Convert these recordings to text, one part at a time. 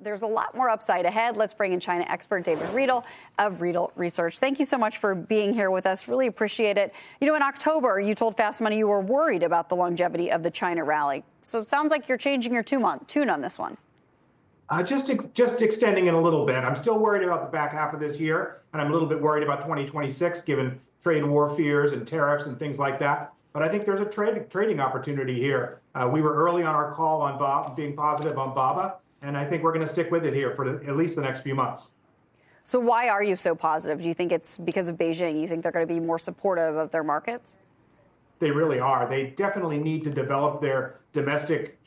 There's a lot more upside ahead. Let's bring in China expert David Riedel of Riedel Research. Thank you so much for being here with us. Really appreciate it. You know, in October, you told Fast Money you were worried about the longevity of the China rally. So it sounds like you're changing your tune on this one. Just extending it a little bit. I'm still worried about the back half of this year, and I'm a little bit worried about 2026, given trade war fears and tariffs and things like that. But I think there's a trading opportunity here. We were early on our call on being positive on BABA, and I think we're going to stick with it here for at least the next few months. So why are you so positive? Do you think it's because of Beijing? You think they're going to be more supportive of their markets? They really are. They definitely need to develop their domestic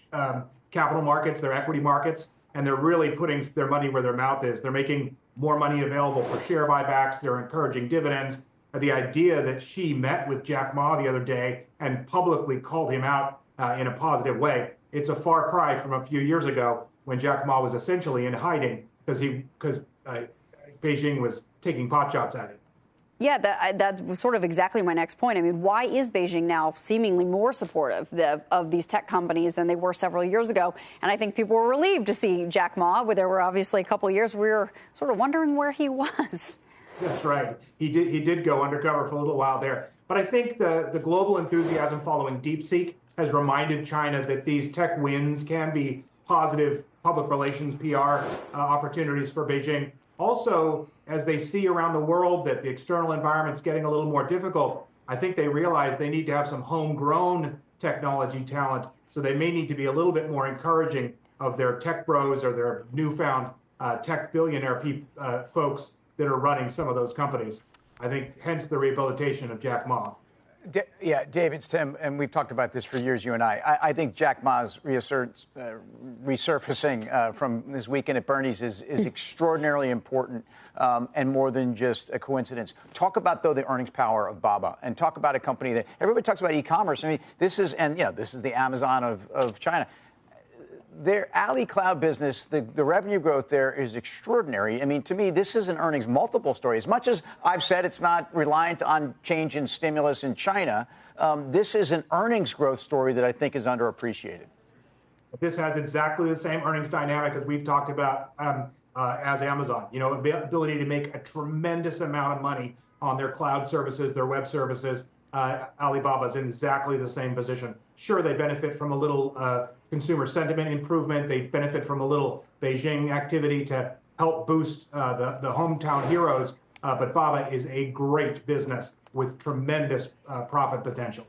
capital markets, their equity markets, and they're really putting their money where their mouth is. They're making more money available for share buybacks. They're encouraging dividends. The idea that Xi met with Jack Ma the other day and publicly called him out in a positive way, it's a far cry from a few years ago when Jack Ma was essentially in hiding because Beijing was taking potshots at him. Yeah, that was sort of exactly my next point. I mean, why is Beijing now seemingly more supportive of these tech companies than they were several years ago? And I think people were relieved to see Jack Ma, where there were obviously a couple of years we were sort of wondering where he was. That's right. He did go undercover for a little while there. But I think the global enthusiasm following DeepSeek has reminded China that these tech wins can be positive public relations, PR opportunities for Beijing. Also, as they see around the world that the external environment's getting a little more difficult, I think they realize they need to have some homegrown technology talent. So they may need to be a little bit more encouraging of their tech bros or their newfound tech billionaire folks that are running some of those companies. I think hence the rehabilitation of Jack Ma. Yeah, Dave, it's Tim, and we've talked about this for years, you and I. I think Jack Ma's resurfacing from this weekend at Bernie's is extraordinarily important and more than just a coincidence. Talk about, though, the earnings power of Baba, and talk about a company that everybody talks about e-commerce. I mean, this is the Amazon of China. Their Ali Cloud business, the revenue growth there is extraordinary. I mean, to me, this is an earnings multiple story. As much as I've said it's not reliant on change in stimulus in China, this is an earnings growth story that I think is underappreciated. This has exactly the same earnings dynamic as we've talked about as Amazon. You know, ability to make a tremendous amount of money on their cloud services, their web services. Alibaba's in exactly the same position. Sure, they benefit from a little consumer sentiment improvement. They benefit from a little Beijing activity to help boost the hometown heroes. But Baba is a great business with tremendous profit potential.